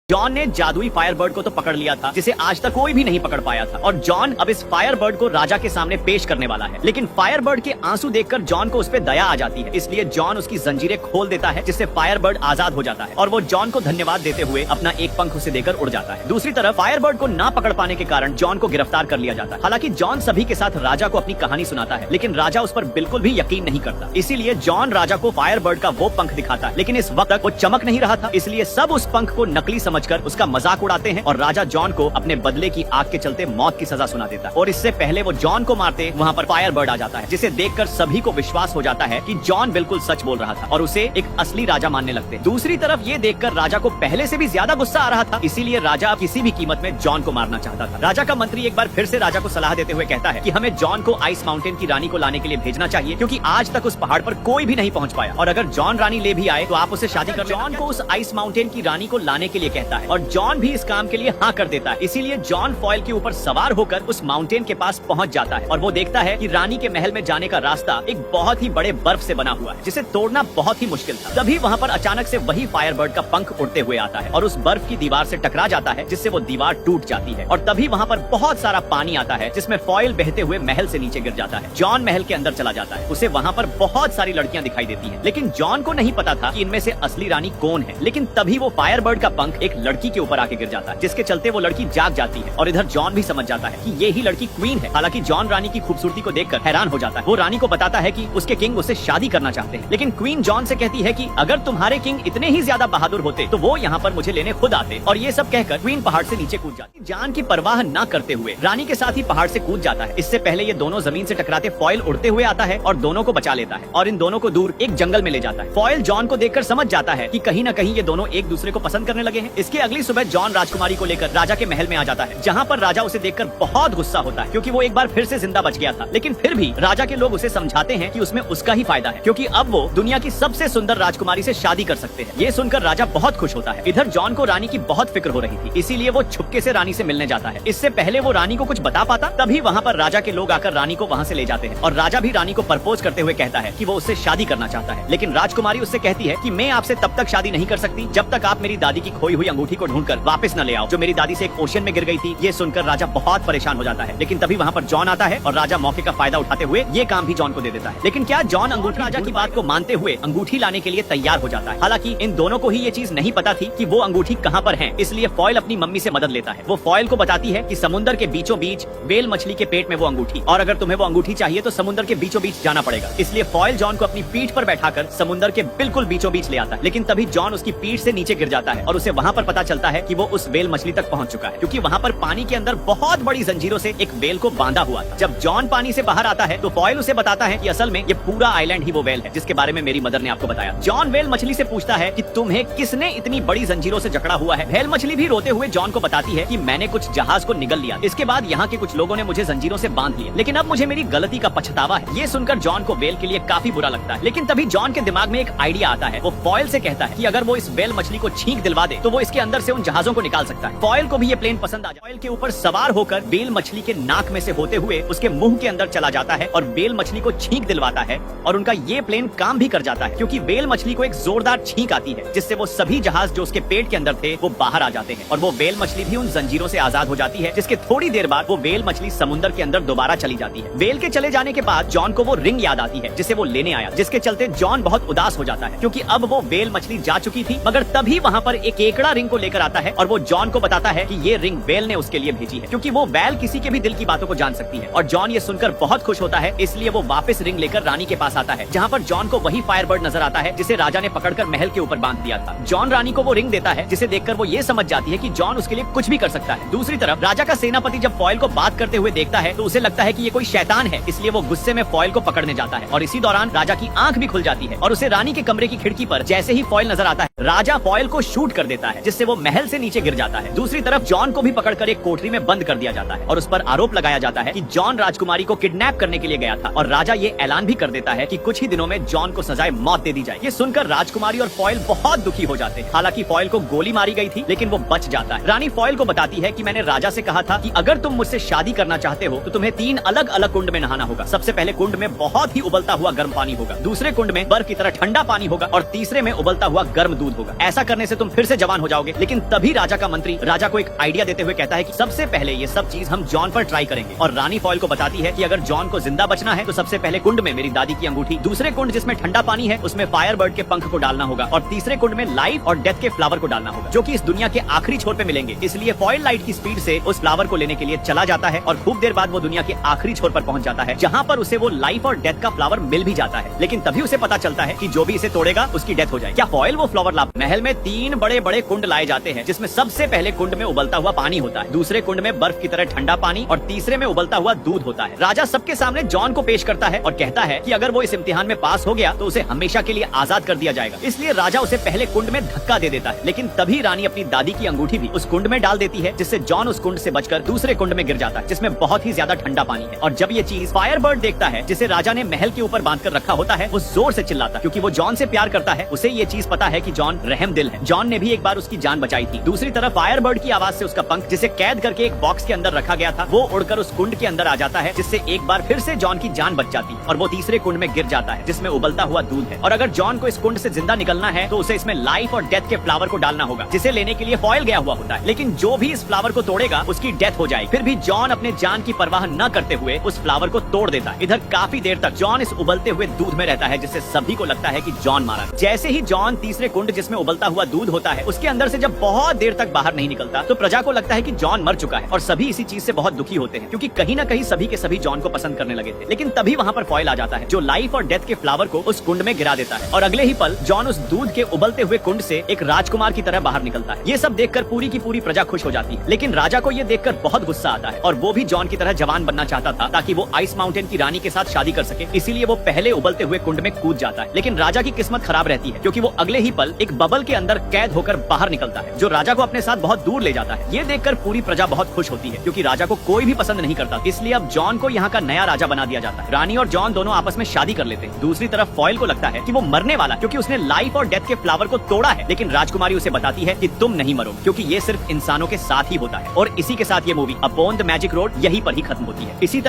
John ने जादुई Firebird को तो पकड़ लिया था जिसे आज तक कोई भी नहीं पकड़ पाया था और जॉन अब इस फायरबर्ड को राजा के सामने पेश करने वाला है। लेकिन फायरबर्ड के आंसू देखकर जॉन को उस पे दया आ जाती है, इसलिए जॉन उसकी जंजीरें खोल देता है जिससे फायरबर्ड आजाद हो जाता है और वो जॉन को धन्यवाद देते हुए अपना एक पंख उसे देकर उड़ जाता है। दूसरी तरफ फायरबर्ड को ना पकड़ पाने के कारण जॉन को गिरफ्तार कर लिया जाता है। हालांकि जॉन सभी के साथ राजा को अपनी कहानी सुनाता है, लेकिन राजा उस पर बिल्कुल भी यकीन नहीं करता। इसीलिए जॉन राजा को फायरबर्ड का वो पंख दिखाता है, लेकिन इस वक्त तक वो चमक नहीं रहा था, इसलिए सब उस पंख को नकली समझकर उसका मजाक उड़ाते हैं और राजा जॉन को अपने बदले की आग के चलते मौत की सजा सुना देता है। और इससे पहले वो जॉन को मारते वहाँ पर फायरबर्ड आ जाता है, जिसे देखकर सभी को विश्वास हो जाता है कि जॉन बिल्कुल सच बोल रहा था और उसे एक असली राजा मानने लगते हैं। दूसरी तरफ ये देखकर राजा को पहले से भी ज्यादा गुस्सा आ रहा था, इसीलिए राजा किसी भी कीमत में जॉन को मारना चाहता था। राजा का मंत्री एक बार फिर से राजा को सलाह देते हुए कहता है कि हमें जॉन को आइस माउंटेन की रानी को लाने के लिए भेजना चाहिए, क्योंकि आज तक उस पहाड़ पर कोई भी नहीं पहुंच पाया और अगर जॉन रानी ले भी आए तो आप उसे शादी कर। जॉन को उस आइस माउंटेन की रानी को लाने के लिए कहता है और जॉन भी इस काम के लिए हाँ कर देता है। इसीलिए जॉन फॉयल के ऊपर सवार होकर उस माउंटेन के पास पहुंच जाता है और वो देखता है कि रानी के महल में जाने का रास्ता एक बहुत ही बड़े बर्फ से बना हुआ है, जिसे तोड़ना बहुत ही मुश्किल था। तभी वहाँ पर अचानक से वही फायरबर्ड का पंख उड़ते हुए आता है और उस बर्फ की दीवार से टकरा जाता है, जिससे वो दीवार टूट जाती है और तभी वहाँ पर बहुत सारा पानी आता है, जिसमें फॉयल बहते हुए महल से नीचे गिर जाता है। जॉन महल के अंदर चला जाता है, उसे वहाँ पर बहुत सारी लड़कियां दिखाई देती है, लेकिन जॉन को नहीं पता था कि इनमें से असली रानी कौन है। लेकिन तभी वो फायरबर्ड का पंख एक लड़की के ऊपर आके गिर जाता है, जिसके चलते वो लड़की जाग जाती है और इधर जॉन भी समझ जाता है कि ये ही लड़की क्वीन है। हालांकि जॉन रानी की खूबसूरती को देखकर हैरान हो जाता है। वो रानी को बताता है कि उसके किंग उससे शादी करना चाहते हैं, लेकिन क्वीन जॉन से कहती है कि अगर तुम्हारे किंग इतने ही ज्यादा बहादुर होते तो वो यहाँ पर मुझे लेने खुद आते। और ये सब कहकर क्वीन पहाड़ से नीचे कूद जाती है। जान की परवाह न करते हुए रानी के साथ ही पहाड़ से कूद जाता है। इससे पहले ये दोनों जमीन से टकराते फॉयल उड़ते हुए आता है और दोनों को बचा लेता है और इन दोनों को दूर एक जंगल में ले जाता है। फॉयल जॉन को देखकर समझ जाता है कि कहीं न कहीं ये दोनों एक दूसरे को पसंद करने लगे हैं। इसके अगली सुबह जॉन राजकुमारी को लेकर राजा के महल में आ जाता है, जहाँ पर राजा उसे देखकर बहुत गुस्सा होता है, क्योंकि वो एक बार फिर से जिंदा बच गया था। लेकिन फिर भी राजा के लोग उसे समझाते हैं कि उसमें उसका ही फायदा है, क्योंकि अब वो दुनिया की सबसे सुंदर राजकुमारी से शादी कर सकते हैं। ये सुनकर राजा बहुत खुश होता है। इधर जॉन को रानी की बहुत फिक्र हो रही थी, इसीलिए वो छुपके से रानी से मिलने जाता है। इससे पहले वो रानी को कुछ बता पाता, तभी वहाँ पर राजा के लोग आकर रानी को वहाँ से ले जाते हैं और राजा भी रानी को प्रपोज करते हुए कहता है कि वो उससे शादी करना चाहता है। लेकिन राजकुमारी उससे कहती है कि मैं आपसे तब तक शादी नहीं कर सकती जब तक आप मेरी दादी की खोई हुई अंगूठी को ढूंढकर वापस न ले आओ, जो मेरी दादी से एक ओशन में गिर गई थी। ये सुनकर राजा बहुत परेशान हो जाता है, लेकिन तभी वहाँ पर जॉन आता है और राजा मौके का फायदा उठाते हुए ये काम भी जॉन को दे देता है। लेकिन क्या जॉन अंगूठी राजा की बात को मानते हुए अंगूठी लाने के लिए तैयार हो जाता है। हालांकि इन दोनों को ही ये चीज नहीं पता थी कि वो अंगूठी कहाँ पर है, इसलिए फॉयल अपनी मम्मी से मदद लेता है। वो फॉयल को बताती है कि समुद्र के बीचों बीच वेल मछली के पेट में वो अंगूठी, और अगर तुम्हें वो अंगूठी चाहिए तो समुद्र के बीचों बीच जाना पड़ेगा। इसलिए फॉयल जॉन को अपनी पीठ पर बैठाकर समुद्र के बिल्कुल बीचों बीच ले आता है। लेकिन तभी जॉन उसकी पीठ से नीचे गिर जाता है और उसे वहाँ पर पता चलता है कि वो उस वेल मछली तक पहुँच चुका है, क्योंकि वहाँ पर पानी के अंदर बहुत बड़ी जंजीरों से एक वेल को बांधा हुआ था। जब जॉन पानी से बाहर आता है तो फॉयल उसे बताता है कि असल में ये पूरा आइलैंड ही वो वेल है जिसके बारे में मेरी मदर ने आपको बताया। जॉन वेल मछली से पूछता है कि तुम्हें किसने इतनी बड़ी जंजीरों से जकड़ा हुआ है। वेल मछली भी रोते हुए जॉन को बताती है कि मैंने कुछ जहाज को निगल लिया, इसके बाद यहाँ के कुछ लोगों ने मुझे जंजीरों से बांध लिया, लेकिन अब मुझे मेरी गलती का पछतावा है। ये सुनकर जॉन को वेल के लिए काफी बुरा लगता है, लेकिन तभी जॉन के दिमाग में एक आइडिया आता है। वो फॉयल से कहता है कि अगर वो इस वेल मछली को छींक दिलवा दे तो वो इसके अंदर से उन जहाजों को निकाल सकता है। फॉयल को भी ये प्लेन पसंद आ जाए। फॉयल के ऊपर सवार होकर वेल मछली के नाक में से होते हुए उसके मुंह के अंदर चला जाता है और वेल मछली को छींक दिलवाता है और उनका ये प्लेन काम भी कर जाता है, क्योंकि वेल मछली को एक जोरदार छींक आती है, जिससे वो सभी जहाज जो उसके पेट के अंदर थे वो बाहर आ जाते हैं और वो वेल मछली भी उन जंजीरों से आजाद हो जाती है। जिसके थोड़ी देर बाद वो वेल मछली समुद्र के अंदर दोबारा चली जाती है। वेल के चले जाने के बाद जॉन को वो रिंग याद आती है जिसे वो लेने आया, जिसके चलते जॉन बहुत उदास हो जाता है, क्योंकि अब वो वेल मछली जा चुकी थी। मगर तभी वहाँ पर एक केकड़ा रिंग को लेकर आता है और वो जॉन को बताता है कि ये रिंग वेल ने उसके लिए भेजी है, क्योंकि वो वेल किसी के भी दिल की बातों को जान सकती है। और जॉन ये सुनकर बहुत खुश होता है, इसलिए वो वापस रिंग लेकर रानी के पास आता है, जहाँ पर जॉन को वही फायरबर्ड नजर आता है जिसे राजा ने पकड़कर महल के ऊपर बांध दिया था। जॉन रानी को वो रिंग देता है, जिसे देखकर वो ये समझ जाती है कि जॉन उसके लिए कुछ भी कर सकता है। दूसरी तरफ राजा का सेनापति जब फॉयल को बात करते हुए देखता है तो उसे लगता है कि ये कोई शैतान है, इसलिए वो गुस्से में फॉयल को पकड़ने जाता है और इसी दौरान राजा की आंख भी खुल जाती है और उसे रानी के कमरे की खिड़की पर जैसे ही फॉयल नजर आता है राजा फॉयल को शूट कर देता है, जिससे वो महल से नीचे गिर जाता है। दूसरी तरफ जॉन को भी पकड़कर एक कोठरी में बंद कर दिया जाता है और उस पर आरोप लगाया जाता है कि जॉन राजकुमारी को किडनैप करने के लिए गया था और राजा ये ऐलान भी कर देता है कि कुछ ही दिनों में जॉन को सजाए मौत दे दी जाए। ये सुनकर राजकुमारी और फॉयल बहुत दुखी हो जाते हैं। हालांकि फॉयल को गोली मारी गई थी, लेकिन वो बच जाता है। रानी फॉयल को बताती है कि मैंने राजा से कहा था कि अगर तुम मुझसे शादी करना चाहते हो तो तुम्हें 3 अलग अलग कुंड में नहाना होगा। सबसे पहले कुंड में बहुत ही उबलता हुआ गर्म पानी होगा, दूसरे कुंड में बर्फ की तरह ठंडा पानी होगा और तीसरे में उबलता हुआ गर्म दूध दूध होगा। ऐसा करने से तुम फिर से जवान हो जाओगे। लेकिन तभी राजा का मंत्री राजा को एक आइडिया देते हुए कहता है कि सबसे पहले ये सब चीज हम जॉन पर ट्राई करेंगे। और रानी फॉयल को बताती है कि अगर जॉन को जिंदा बचना है तो सबसे पहले कुंड में मेरी दादी की अंगूठी, दूसरे कुंड जिसमें ठंडा पानी है उसमें फायर बर्ड के पंख को डालना होगा, और तीसरे कुंड में लाइफ और डेथ के फ्लावर को डालना होगा, जो कि इस दुनिया के आखिरी छोर पे मिलेंगे। इसलिए फॉयल लाइट की स्पीड से उस फ्लावर को लेने के लिए चला जाता है और खूब देर बाद वो दुनिया के आखिरी छोर पर पहुंच जाता है, जहाँ पर उसे वो लाइफ और डेथ का फ्लावर मिल भी जाता है। लेकिन तभी उसे पता चलता है कि जो भी इसे तोड़ेगा उसकी डेथ हो जाएगी। क्या फॉयल वो फ्लावर ला? महल में 3 बड़े बड़े कुंड लाए जाते हैं, जिसमें सबसे पहले कुंड में उबलता हुआ पानी होता है, दूसरे कुंड में बर्फ की तरह ठंडा पानी और तीसरे में उबलता हुआ दूध होता है। राजा सबके सामने जॉन को पेश करता है और कहता है कि अगर वो इस इम्तिहान में पास हो गया तो उसे हमेशा के लिए आजाद कर दिया जाएगा। इसलिए राजा उसे पहले कुंड में धक्का दे देता है। लेकिन तभी रानी अपनी दादी की अंगूठी भी उस कुंड में डाल देती है, जिससे जॉन उस कुंड से बचकर दूसरे कुंड में गिर जाता है, जिसमें बहुत ही ज्यादा ठंडा पानी है। और जब ये चीज फायर बर्ड देखता है, जिसे राजा ने महल के ऊपर बांध कर रखा होता है, वो जोर से चिल्लाता है, क्योंकि वो जॉन से प्यार करता है। उसे ये चीज पता है कि जॉन रहम दिल है। जॉन ने भी एक बार उसकी जान बचाई थी। दूसरी तरफ फायर बर्ड की आवाज से उसका पंख, जिसे कैद करके एक बॉक्स के अंदर रखा गया था, वो उड़कर उस कुंड के अंदर आ जाता है, जिससे एक बार फिर से जॉन की जान बच जाती है और वो तीसरे कुंड में गिर जाता है, जिसमें उबलता हुआ दूध है। और अगर जॉन को इस कुंड से जिंदा निकलना है तो उसे इसमें लाइफ और डेथ के फ्लावर को डालना होगा, जिसे लेने के लिए फॉयल गया हुआ होता है। लेकिन जो भी इस फ्लावर को तोड़ेगा उसकी डेथ हो जाएगी। फिर भी जॉन अपने जान की परवाह न करते हुए उस फ्लावर को तोड़ देता है। इधर काफी देर तक जॉन इस उबलते हुए दूध में रहता है, जिससे सभी को लगता है कि जॉन मारा। जैसे ही जॉन तीसरे कुंड जिसमें उबलता हुआ दूध होता है उसके अंदर से जब बहुत देर तक बाहर नहीं निकलता तो प्रजा को लगता है कि जॉन मर चुका है, और सभी इसी चीज से बहुत दुखी होते हैं, क्योंकि कहीं ना कहीं सभी के सभी जॉन को पसंद करने लगे थे। लेकिन तभी वहाँ पर फॉयल आ जाता है, जो लाइफ और डेथ के फ्लावर को उस कुंड में गिरा देता है, और अगले ही पल जॉन उस दूध के उबलते हुए कुंड से एक राजकुमार की तरह बाहर निकलता है। ये सब देखकर पूरी की पूरी प्रजा खुश हो जाती है। लेकिन राजा को ये देखकर बहुत गुस्सा आता है, और वो भी जॉन की तरह जवान बनना चाहता था, ताकि वो आइस माउंटेन की रानी के साथ शादी कर सके। इसीलिए वो पहले उबलते हुए कुंड में कूद जाता है। लेकिन राजा की किस्मत खराब रहती है, क्योंकि वो अगले ही पल एक बबल के अंदर कैद होकर बाहर निकलता है, जो राजा को अपने साथ बहुत दूर ले जाता है। ये देखकर पूरी प्रजा बहुत खुश होती है, क्योंकि राजा को कोई भी पसंद नहीं करता। इसलिए अब जॉन को यहाँ का नया राजा बना दिया जाता है। रानी और जॉन दोनों आपस में शादी कर लेते हैं। दूसरी तरफ फॉयल को लगता है कि वो मरने वाला, क्योंकि उसने लाइफ और डेथ के फ्लावर को तोड़ा है। लेकिन राजकुमारी उसे बताती है कि तुम नहीं मरो, क्योंकि ये सिर्फ इंसानों के साथ ही होता है। और इसी के साथ ये movie upon the magic road यहीं पर ही खत्म होती है। इसी तरह